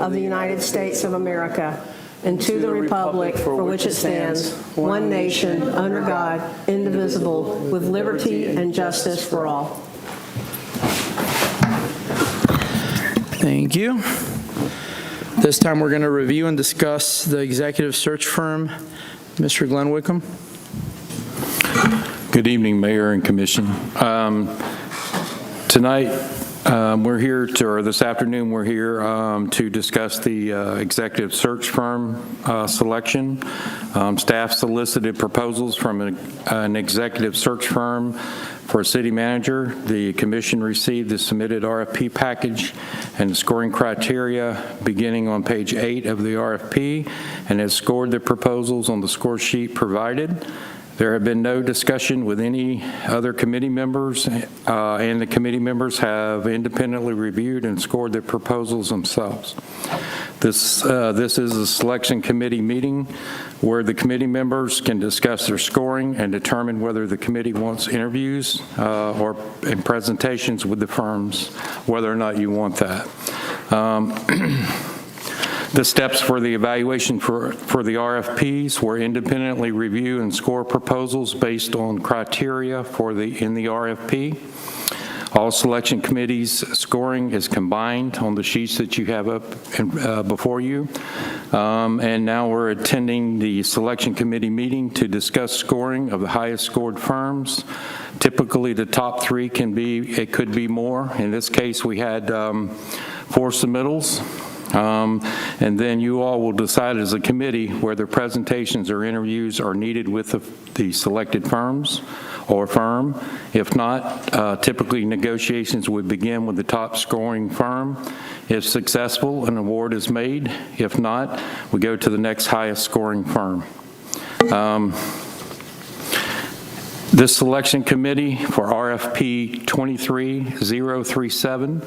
of the United States of America and to the republic for which it stands, one nation, under God, indivisible, with liberty and justice for all. Thank you. This time we're going to review and discuss the executive search firm. Mr. Glenn Wickham. Good evening, Mayor and Commission. Tonight, this afternoon, we're here to discuss the executive search firm selection. Staff solicited proposals from an executive search firm for a city manager. The Commission received the submitted RFP package and the scoring criteria beginning on page 8 of the RFP and has scored the proposals on the score sheet provided. There have been no discussion with any other committee members, and the committee members have independently reviewed and scored the proposals themselves. This is a selection committee meeting where the committee members can discuss their scoring and determine whether the committee wants interviews and presentations with the firms, whether or not you want that. The steps for the evaluation for the RFPs were independently review and score proposals based on criteria in the RFP. All selection committees' scoring is combined on the sheets that you have up before you. And now we're attending the selection committee meeting to discuss scoring of the highest scored firms. Typically, the top 3 it could be more. In this case, we had 4 submittals. And then you all will decide as a committee whether presentations or interviews are needed with the selected firms or firm. If not, typically negotiations would begin with the top scoring firm. If successful, an award is made. If not, we go to the next highest scoring firm. This selection committee for RFP 23037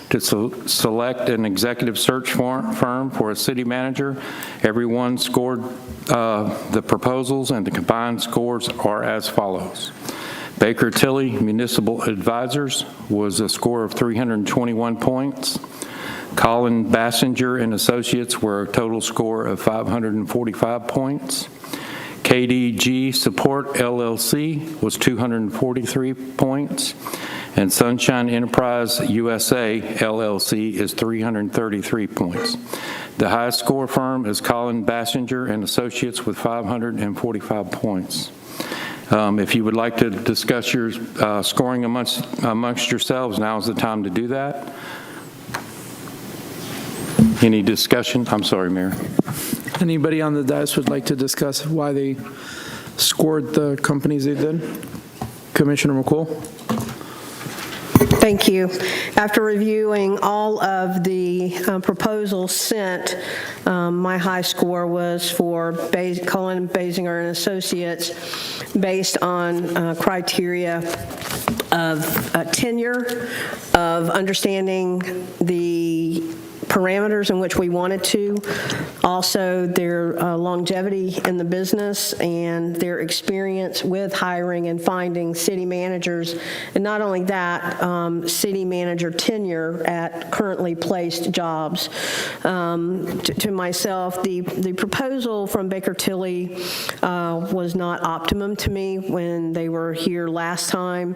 to select an executive search firm for a city manager. Everyone scored the proposals, and the combined scores are as follows. Baker Tilly Municipal Advisors was a score of 321 points. Colin Bassinger and Associates were a total score of 545 points. KDG Support LLC was 243 points, and Sunshine Enterprise USA LLC is 333 points. The highest score firm is Colin Bassinger and Associates with 545 points. If you would like to discuss your scoring amongst yourselves, now is the time to do that. Any discussion? I'm sorry, Mayor. Anybody on the dais would like to discuss why they scored the companies they did? Commissioner McCool. Thank you. After reviewing all of the proposals sent, my high score was for Colin Basinger and Associates based on criteria of tenure, of understanding the parameters in which we wanted to, also their longevity in the business and their experience with hiring and finding city managers, and not only that, city manager tenure at currently placed jobs. To myself, the proposal from Baker Tilly was not optimum to me when they were here last time.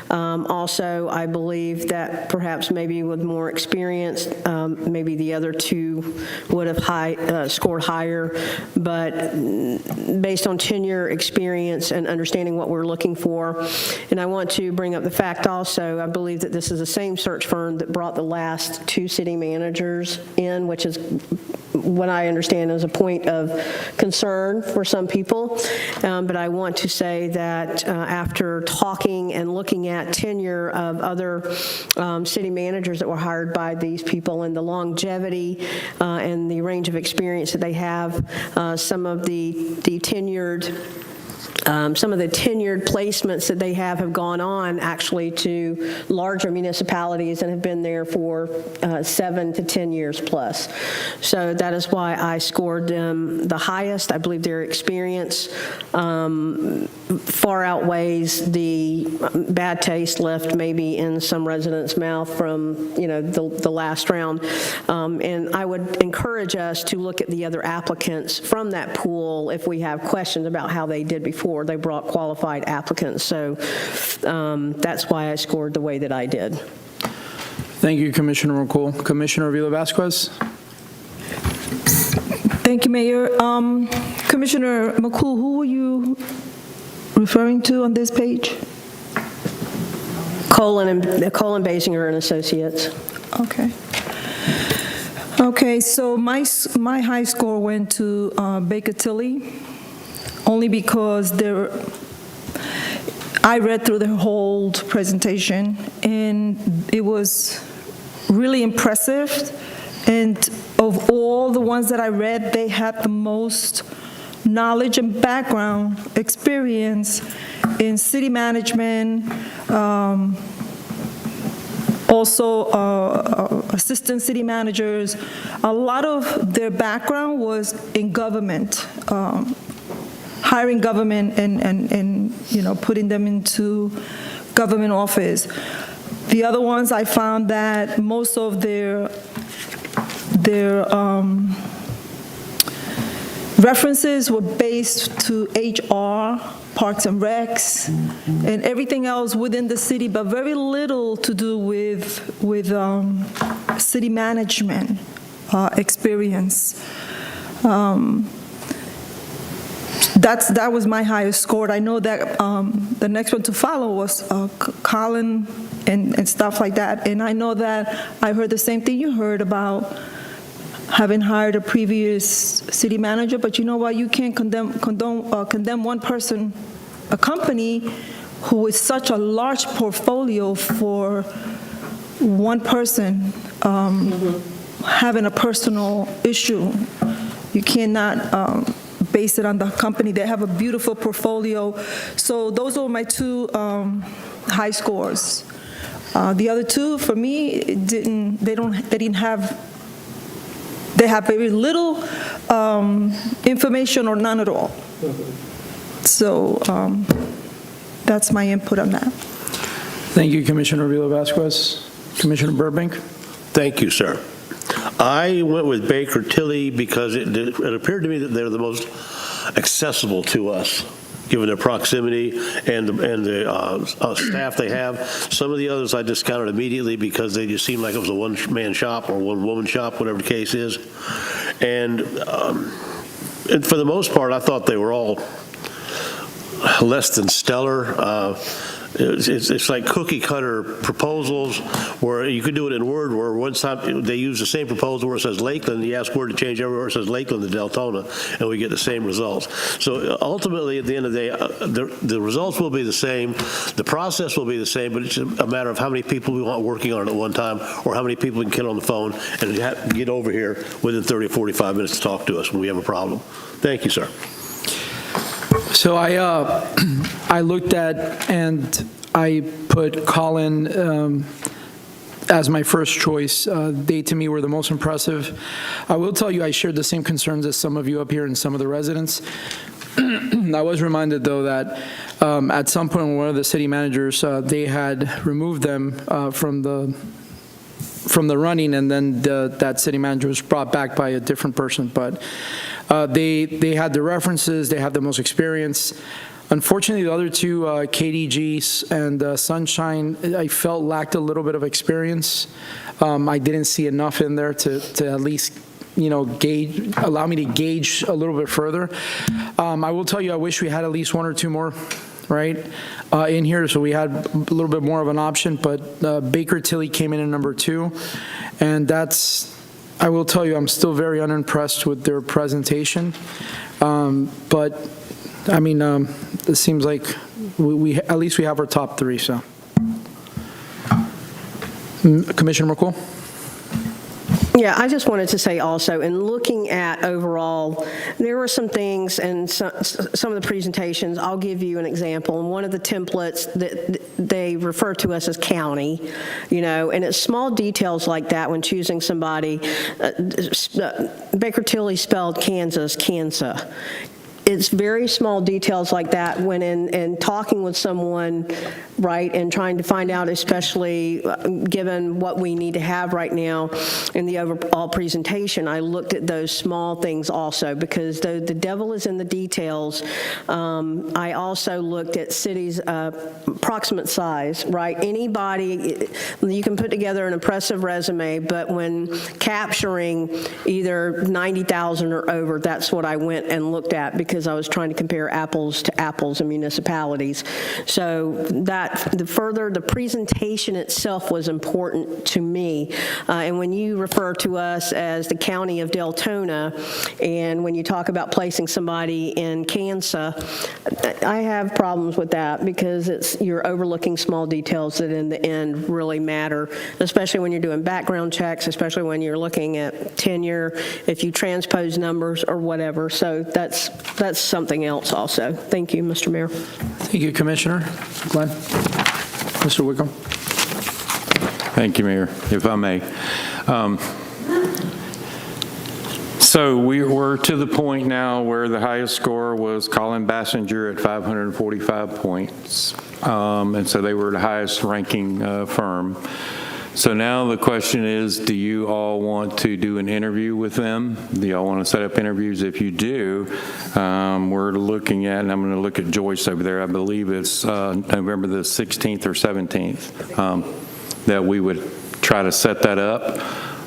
Also, I believe that perhaps maybe with more experience, maybe the other 2 would have scored higher, but based on tenure, experience, and understanding what we're looking for. And I want to bring up the fact also, I believe that this is the same search firm that brought the last 2 city managers in, which is what I understand is a point of concern for some people. But I want to say that after talking and looking at tenure of other city managers that were hired by these people and the longevity and the range of experience that they have, some of the tenured some of the tenured placements that they have gone on actually to larger municipalities and have been there for 7 to 10 years plus. So that is why I scored them the highest. I believe their experience far outweighs the bad taste left maybe in some residents' mouth from, the last round. And I would encourage us to look at the other applicants from that pool if we have questions about how they did before. They brought qualified applicants. So that's why I scored the way that I did. Thank you, Commissioner McCool. Commissioner Avila-Vasquez? Thank you, Mayor. Commissioner McCool, who were you referring to on this page? Colin Basinger and Associates. Okay. Okay, so my high score went to Baker Tilly, only because I read through the whole presentation, and it was really impressive. And of all the ones that I read, they had the most knowledge and background experience in city management, also assistant city managers. A lot of their background was in government, hiring government and putting them into government office. The other ones, I found that most of their references were based to HR, Parks and Recs, and everything else within the city, but very little to do with city management experience. That was my highest score. I know that the next one to follow was Colin and stuff like that, and I know that I heard the same thing you heard about having hired a previous city manager, but you know what? You can't condemn one person, a company who is such a large portfolio for one person having a personal issue. You cannot base it on the company. They have a beautiful portfolio. So those are my two high scores. The other two, for me, they have very little information or none at all. So that's my input on that. Thank you, Commissioner Avila-Vasquez. Commissioner Burbank? Thank you, sir. I went with Baker Tilly because it appeared to me that they're the most accessible to us, given their proximity and the staff they have. Some of the others I discounted immediately because they just seemed like it was a one-man shop or one-woman shop, whatever the case is. And for the most part, I thought they were all less than stellar. It's like cookie-cutter proposals where you could do it in Word, where one time they use the same proposal where it says Lakeland, you ask Word to change everywhere it says Lakeland to Deltona, and we get the same results. So ultimately, at the end of the day, the results will be the same, the process will be the same, but it's a matter of how many people we want working on it at one time, or how many people we can get on the phone and get over here within 30 or 45 minutes to talk to us when we have a problem. Thank you, sir. So I looked at and I put Colin as my first choice. They, to me, were the most impressive. I will tell you, I shared the same concerns as some of you up here and some of the residents. I was reminded, though, that at some point, one of the city managers, they had removed them from the running, and then that city manager was brought back by a different person. But they had the references, they had the most experience. Unfortunately, the other two, KDG and Sunshine, I felt lacked a little bit of experience. I didn't see enough in there to at least, allow me to gauge a little bit further. I will tell you, I wish we had at least one or two more, right, in here, so we had a little bit more of an option, but Baker Tilly came in at number 2, and I will tell you, I'm still very unimpressed with their presentation, but I mean, it seems like we at least we have our top 3, so. Commissioner McCool? Yeah, I just wanted to say also, in looking at overall, there were some things and some of the presentations, I'll give you an example. In one of the templates, that they refer to us as county, and it's small details like that when choosing somebody. Baker Tilly spelled Kansas, Kansa. It's very small details like that when in talking with someone, right, and trying to find out, especially given what we need to have right now in the overall presentation, I looked at those small things also, because the devil is in the details. I also looked at cities' approximate size, right? Anybody, you can put together an impressive resume, but when capturing either 90,000 or over, that's what I went and looked at, because I was trying to compare apples to apples in municipalities. So the presentation itself was important to me. And when you refer to us as the county of Deltona, and when you talk about placing somebody in Kansa, I have problems with that, because you're overlooking small details that in the end really matter, especially when you're doing background checks, especially when you're looking at tenure, if you transpose numbers or whatever. So that's something else also. Thank you, Mr. Mayor. Thank you, Commissioner. Glenn? Mr. Wickham? Thank you, Mayor, if I may. So we're to the point now where the highest score was Colin Bassinger at 545 points. And so they were the highest ranking firm. So now the question is, do you all want to do an interview with them? Do y'all want to set up interviews? If you do, we're looking at, and I'm going to look at Joyce over there, I believe it's November the 16th or 17th, that we would try to set that up.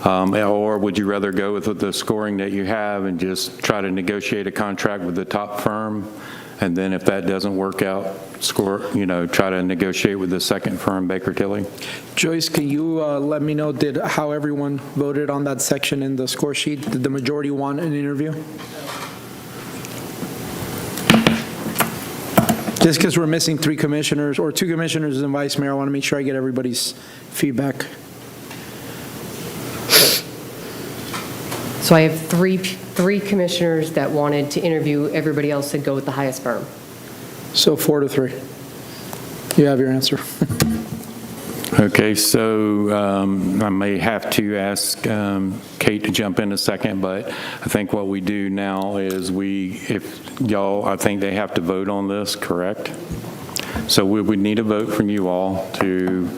Or would you rather go with the scoring that you have and just try to negotiate a contract with the top firm? And then if that doesn't work out, try to negotiate with the second firm, Baker Tilly? Joyce, can you let me know how everyone voted on that section in the score sheet? Did the majority want an interview? Just because we're missing 3 commissioners, or 2 commissioners and vice mayor, I want to make sure I get everybody's feedback. So I have three commissioners that wanted to interview. Everybody else said go with the highest firm. So 4 to 3. You have your answer. Okay, so I may have to ask Kate to jump in a second, but I think what we do now is I think they have to vote on this, correct? So we would need a vote from you all to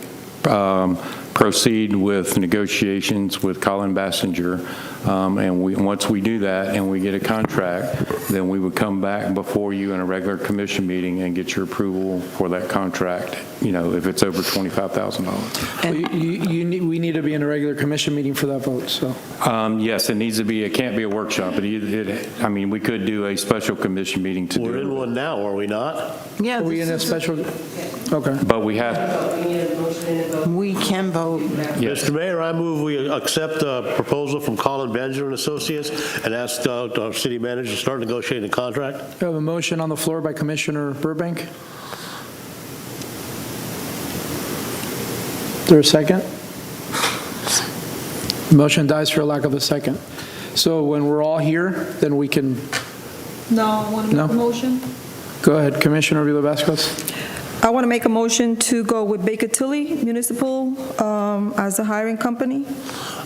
proceed with negotiations with Colin Bassinger. And once we do that and we get a contract, then we would come back before you in a regular commission meeting and get your approval for that contract, if it's over $25,000. We need to be in a regular commission meeting for that vote, so. Yes, it can't be a workshop, but we could do a special commission meeting to do it. We're in one now, are we not? Yeah, Are we in a special? Okay. But we have, we can vote. yes. Mr. Mayor, I move we accept a proposal from Colin Benzer and Associates and ask our city manager to start negotiating the contract. We have a motion on the floor by Commissioner Burbank. Is there a second? Motion dies for lack of a second. So when we're all here, then we can, No, I want to make a motion. go ahead, Commissioner Villa-Vasquez. I want to make a motion to go with Baker Tilly Municipal as the hiring company.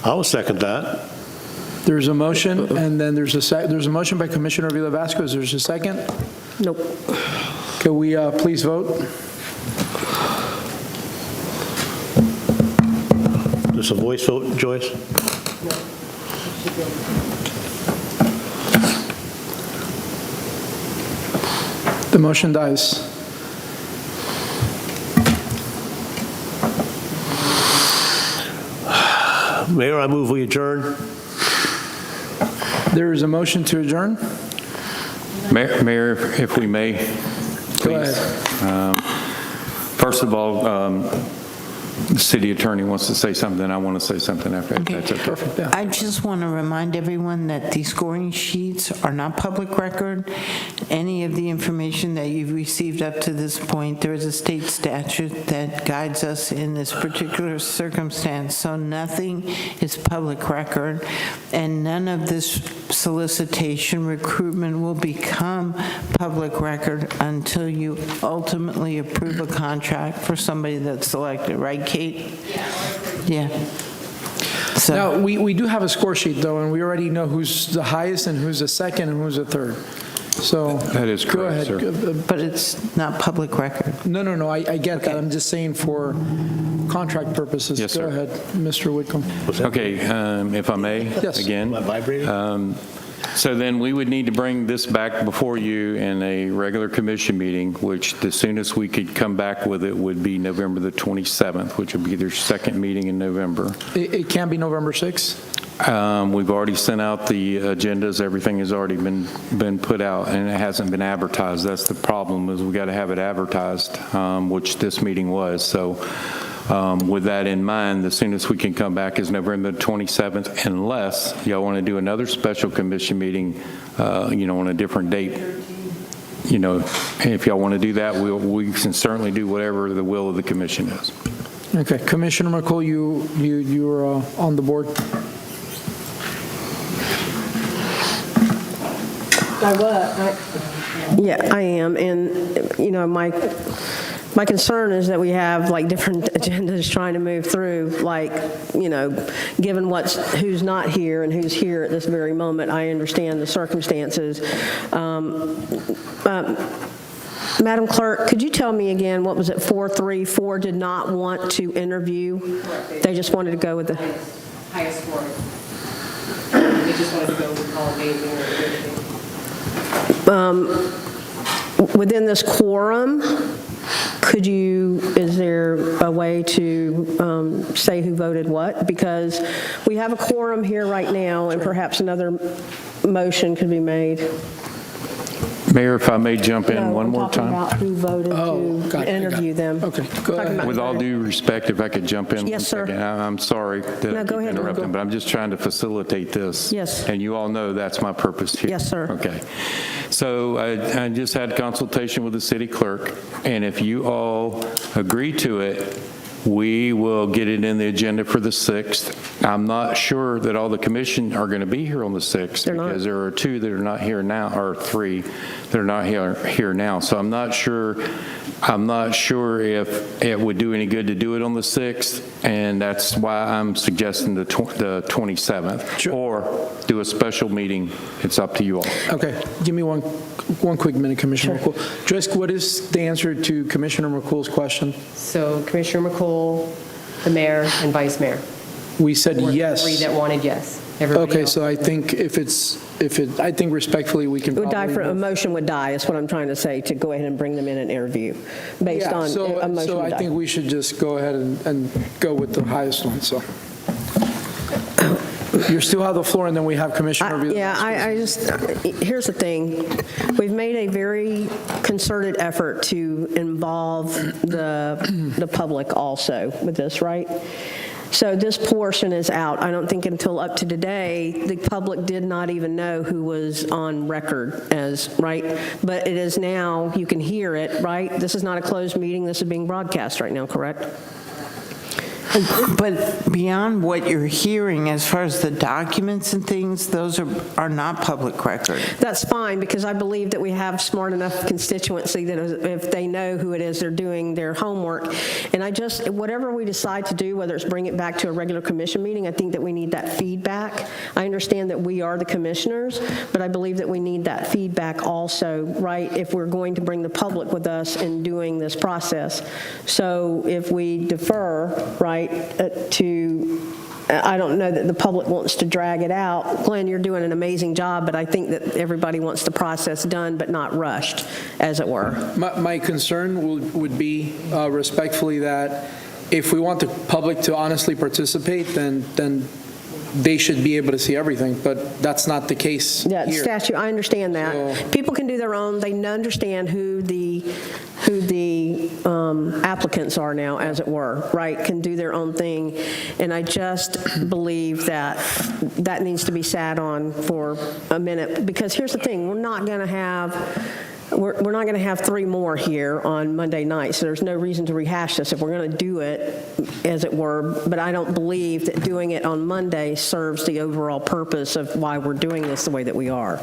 I will second that. There's a motion, and then there's a motion by Commissioner Villa-Vasquez. There's a second. Nope. Can we please vote? Is this a voice vote, Joyce? The motion dies. Mayor, I move we adjourn. There is a motion to adjourn. Mayor, if we may, Go please. ahead. First of all, the city attorney wants to say something. I want to say something after. Okay. That's okay. Perfect, yeah. I just want to remind everyone that these scoring sheets are not public record, any of the information that you've received up to this point. There is a state statute that guides us in this particular circumstance, so nothing is public record, and none of this solicitation recruitment will become public record until you ultimately approve a contract for somebody that's selected, right, Kate? Yeah. So, Now, we do have a score sheet, though, and we already know who's the highest and who's the second and who's the third. So. That is go correct, ahead. sir. but it's not public record. No, I get that. I'm just saying for contract purposes. Yes, Go sir. ahead, Mr. Whitcomb. Okay, if I may, Yes. again. Am I vibrating? So then we would need to bring this back before you in a regular commission meeting, which the soonest we could come back with it would be November the 27th, which would be their second meeting in November. It can't be November 6th? We've already sent out the agendas, everything has already been put out, and it hasn't been advertised. That's the problem, is we got to have it advertised, which this meeting was. So with that in mind, the soonest we can come back is November 27th, unless y'all want to do another special commission meeting, on a different date. If y'all want to do that, we can certainly do whatever the will of the commission is. Okay, Commissioner McCool, you are on the board. Yeah, I am, and, my concern is that we have, like, different agendas trying to move through, like, given who's not here and who's here at this very moment, I understand the circumstances. Madam Clerk, could you tell me again, what was it, 434 did not want to interview? They just wanted to go with the... Highest score. They just wanted to go with Colin Bailey or everything. Within this quorum, is there a way to say who voted what? Because we have a quorum here right now, and perhaps another motion could be made. Mayor, if I may jump in No, one I'm more talking time. about who voted got to it. interview them. Okay, go Talking ahead. about- With all due respect, if I could jump in Yes, one sir. second. I'm sorry to No, go ahead. interrupt, but I'm just trying to facilitate this. Yes. And you all know that's my purpose here. Yes, sir. Okay. So I just had consultation with the city clerk, and if you all agree to it, we will get it in the agenda for the 6th. I'm not sure that all the commission are going to be here on the 6th. They're not. Because there are 2 that are not here now, or 3 that are not here now. So I'm not sure if it would do any good to do it on the 6th, and that's why I'm suggesting the 27th. Sure. Or do a special meeting. It's up to you all. Okay, give me one quick minute, Commissioner McCool. Joyce, what is the answer to Commissioner McCool's question? So Commissioner McCool, the mayor, and vice mayor. We said Were the yes. 3 that wanted yes. Everybody Okay, else- so I think I think respectfully, we can It would die probably for, a move. motion would die, is what I'm trying to say, to go ahead and bring them in and interview, based Yeah, on a motion so would I die. think we should just go ahead and go with the highest one, so. You still have the floor, and then we have Commissioner review. Yeah, I just, here's the thing. We've made a very concerted effort to involve the public also with this, right? So this portion is out. I don't think until up to today, the public did not even know who was on record as, right? But it is now, you can hear it, right? This is not a closed meeting. This is being broadcast right now, correct? But beyond what you're hearing, as far as the documents and things, those are not public record. That's fine, because I believe that we have smart enough constituency that if they know who it is, they're doing their homework. And whatever we decide to do, whether it's bring it back to a regular commission meeting, I think that we need that feedback. I understand that we are the commissioners, but I believe that we need that feedback also, right, if we're going to bring the public with us in doing this process. So if we defer, right, I don't know that the public wants to drag it out. Glenn, you're doing an amazing job, but I think that everybody wants the process done but not rushed, as it were. My concern would be respectfully that if we want the public to honestly participate, then they should be able to see everything, but that's not the case Yeah, here. statute, I understand that. So- People can do their own, they understand who the applicants are now, as it were, right, can do their own thing. And I just believe that that needs to be sat on for a minute, because here's the thing, we're not going to have 3 more here on Monday night, so there's no reason to rehash this if we're going to do it, as it were. But I don't believe that doing it on Monday serves the overall purpose of why we're doing this the way that we are.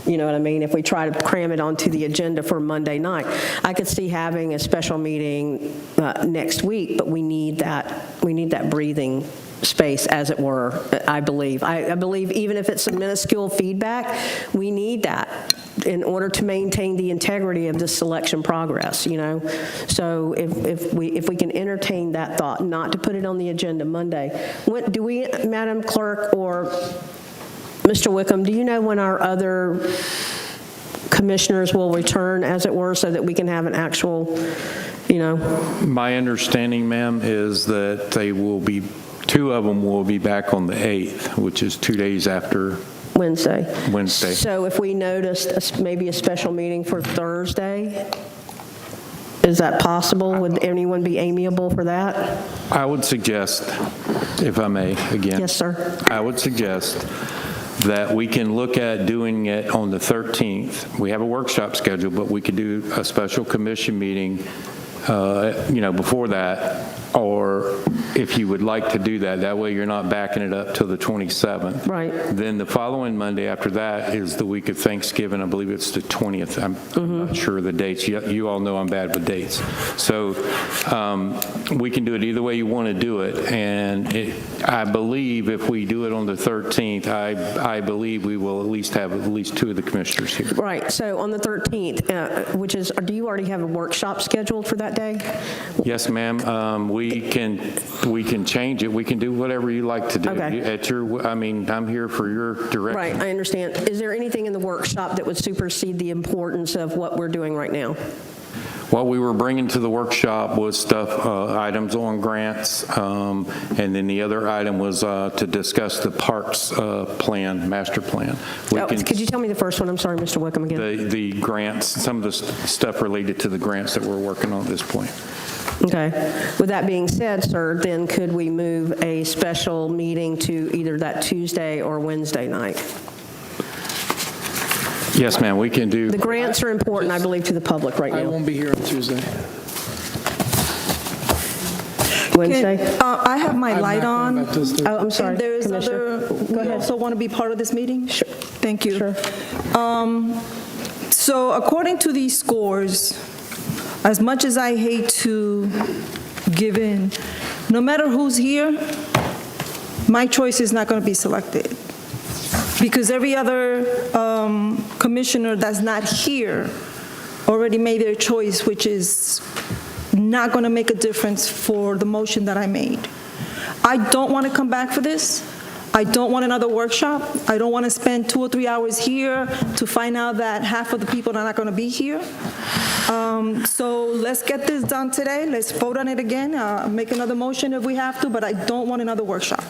You know what I mean? If we try to cram it onto the agenda for Monday night, I could see having a special meeting next week, but we need that breathing space, as it were, I believe. I believe even if it's some minuscule feedback, we need that in order to maintain the integrity of the selection progress, you know? So if we can entertain that thought, not to put it on the agenda Monday. What, do we, Madam Clerk or Mr. Wickham, do you know when our other commissioners will return, as it were, so that we can have an actual, you know? My understanding, ma'am, is that they will be, 2 of them will be back on the 8th, which is 2 days after Wednesday. Wednesday. So if we noticed maybe a special meeting for Thursday, is that possible? Would anyone be amiable for that? I would suggest, if I may, again. Yes, sir. I would suggest that we can look at doing it on the 13th. We have a workshop scheduled, but we could do a special commission meeting, before that, or if you would like to do that. That way you're not backing it up till the 27th. Right. Then the following Monday after that is the week of Thanksgiving. I believe it's the 20th. I'm not sure of the dates. You all know I'm bad with dates. So we can do it either way you want to do it. And I believe if we do it on the 13th, I believe we will at least have at least 2 of the commissioners here. Right, so on the 13th, which is, do you already have a workshop scheduled for that day? Yes, ma'am. We can change it. We can do whatever you like to do. Okay. I'm here for your direction. Right, I understand. Is there anything in the workshop that would supersede the importance of what we're doing right now? What we were bringing to the workshop was items on grants, and then the other item was to discuss the parks plan, master plan. Could you tell me the first one? I'm sorry, Mr. Wickham, again. The grants, some of the stuff related to the grants that we're working on at this point. Okay. With that being said, sir, then could we move a special meeting to either that Tuesday or Wednesday night? Yes, ma'am, we can do. The grants are important, I believe, to the public right I now. won't be here on Tuesday. Wednesday? I have my I'm light not coming on. back this Thursday. Oh, I'm sorry, And there is Commissioner. other, we also want to be part of this meeting? Sure. Thank you. Sure. So according to these scores, as much as I hate to give in, no matter who's here, my choice is not going to be selected. Because every other commissioner that's not here already made their choice, which is not going to make a difference for the motion that I made. I don't want to come back for this. I don't want another workshop. I don't want to spend 2 or 3 hours here to find out that half of the people are not going to be here. So let's get this done today. Let's vote on it again, make another motion if we have to, but I don't want another workshop.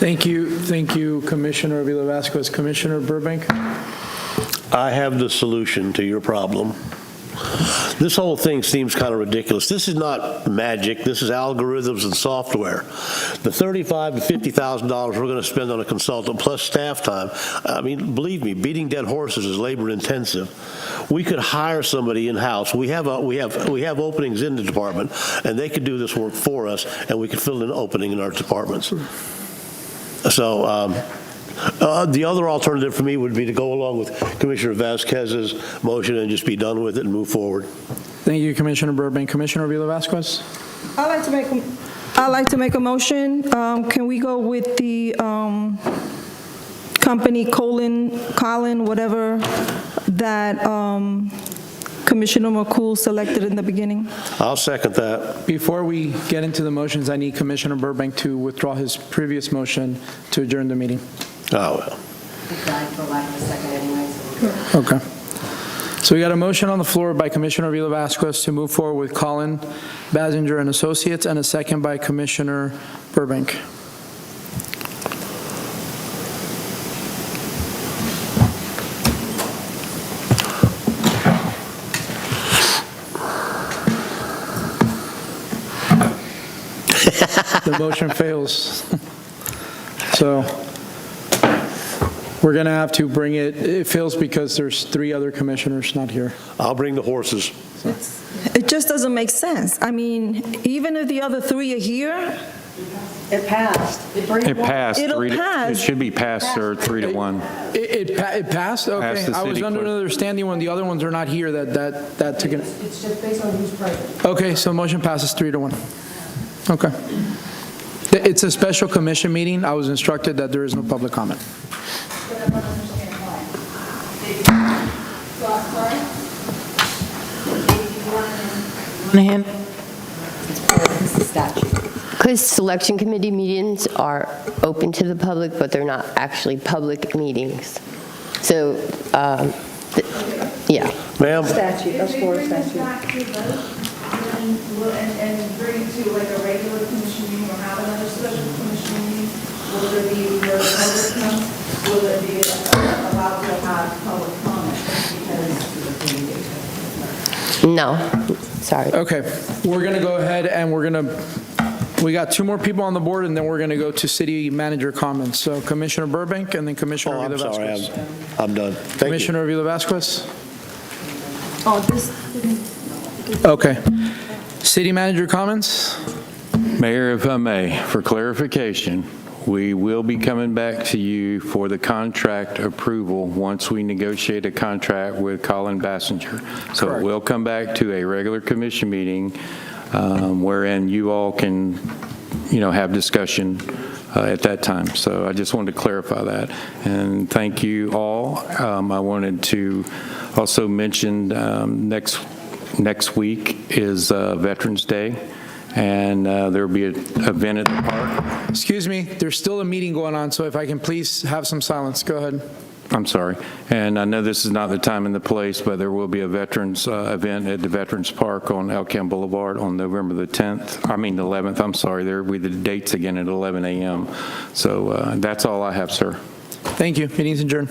Thank you, Commissioner Avila Vasquez. Commissioner Burbank? I have the solution to your problem. This whole thing seems kind of ridiculous. This is not magic. This is algorithms and software. The $35,000 to $50,000 we're going to spend on a consultant plus staff time, I mean, believe me, beating dead horses is labor intensive. We could hire somebody in-house. We have openings in the department, and they could do this work for us, and we could fill an opening in our departments. So the other alternative for me would be to go along with Commissioner Vasquez's motion and just be done with it and move forward. Thank you, Commissioner Burbank. Commissioner Avila Vasquez? I'd like to make a motion. Can we go with the company Colin, whatever, that Commissioner McCool selected in the beginning? I'll second that. Before we get into the motions, I need Commissioner Burbank to withdraw his previous motion to adjourn the meeting. Oh, well. It died for lack of a second anyway, so we're good. Okay. So we got a motion on the floor by Commissioner Avila Vasquez to move forward with Colin Basinger and Associates, and a second by Commissioner Burbank. The motion fails. So we're going to have to bring it, it fails because there's 3 other commissioners not here. I'll bring the horses. It just doesn't make sense. I mean, even if the other 3 are here, It passed. It passed. It'll 3 to- pass. It should be passed, sir, 3 to 1. It passed? Okay. Ask the I was city under clerk. the understanding when the other ones are not here that took it. It's just based on who's present. Okay, so motion passes 3 to 1. Okay. It's a special commission meeting. I was instructed that there is no public comment. Monahan? This is statute. Because selection committee meetings are open to the public, but they're not actually public meetings. So, yeah. Ma'am? Statute, that's for a statute. And bring it to like a regular commission meeting or have another special commission meeting? Will there be where the public comes? Will it be allowed to have public comment? No, sorry. Okay, we're going to go ahead and we got 2 more people on the board, and then we're going to go to city manager comments. So Commissioner Burbank and then Commissioner Oh, I'm Avila sorry, Vasquez. I'm done. Thank you. Commissioner Avila Vasquez? oh, this, Okay. City manager comments? Mayor, if I may, for clarification, we will be coming back to you for the contract approval once we negotiate a contract with Colin Bassinger. So Correct. it will come back to a regular commission meeting wherein you all can, have discussion at that time. So I just wanted to clarify that. And thank you all. I wanted to also mention next week is Veterans Day. And there will be an event at the park. Excuse me, there's still a meeting going on, so if I can please have some silence. Go ahead. I'm sorry. And I know this is not the time and the place, but there will be a veterans event at the Veterans Park on Elkham Boulevard on November the 11th. I'm sorry. There will be the dates again at 11 a.m. So that's all I have, sir. Thank you. Meeting's adjourned.